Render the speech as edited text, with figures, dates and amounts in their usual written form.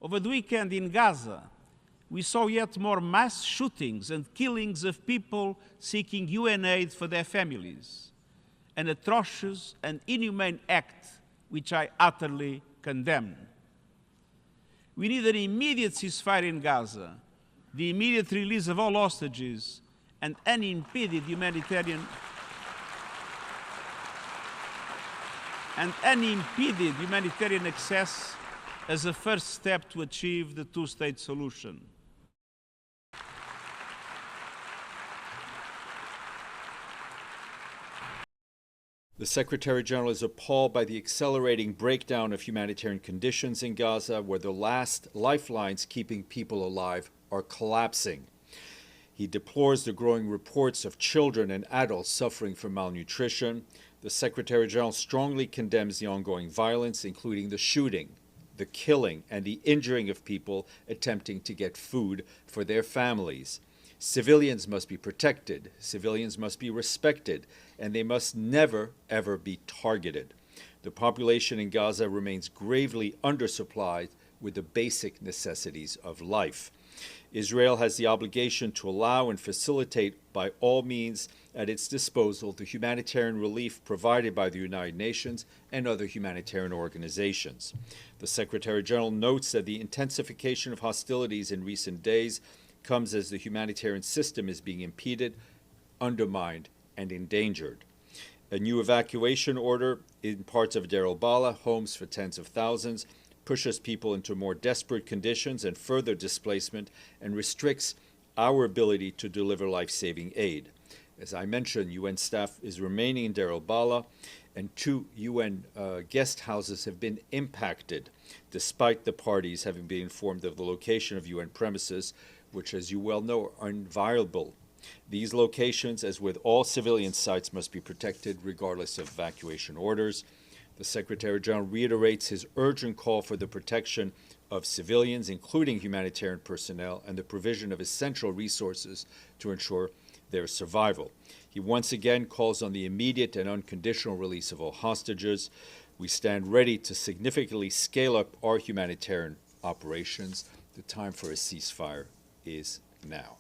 Over the weekend in Gaza, we saw yet more mass shootings and killings of people seeking UN aid for their families, an atrocious and inhumane act which I utterly condemn. We need an immediate ceasefire in Gaza, the immediate release of all hostages, and unimpeded humanitarian access as a first step to achieve the two-state solution. The Secretary-General is appalled by the accelerating breakdown of humanitarian conditions in Gaza, where the last lifelines keeping people alive are collapsing. He deplores the growing reports of children and adults suffering from malnutrition. The Secretary-General strongly condemns the ongoing violence, including the shooting, the killing, and the injuring of people attempting to get food for their families. Civilians must be protected, civilians must be respected, and they must never, ever be targeted. The population in Gaza remains gravely undersupplied with the basic necessities of life. Israel has the obligation to allow and facilitate by all means at its disposal the humanitarian relief provided by the United Nations and other humanitarian organizations. The Secretary-General notes that the intensification of hostilities in recent days comes as the humanitarian system is being impeded, undermined, and endangered. A new evacuation order in parts of Deir al-Balah, homes for tens of thousands, pushes people into more desperate conditions and further displacement, and restricts our ability to deliver life-saving aid. As I mentioned, UN staff is remaining in Deir al-Balah, and 2 UN guest houses have been impacted, despite the parties having been informed of the location of UN premises, which, as you well know, are inviolable. These locations, as with all civilian sites, must be protected regardless of evacuation orders. The Secretary-General reiterates his urgent call for the protection of civilians, including humanitarian personnel, and the provision of essential resources to ensure their survival. He once again calls on the immediate and unconditional release of all hostages. We stand ready to significantly scale up our humanitarian operations. The time for a ceasefire is now.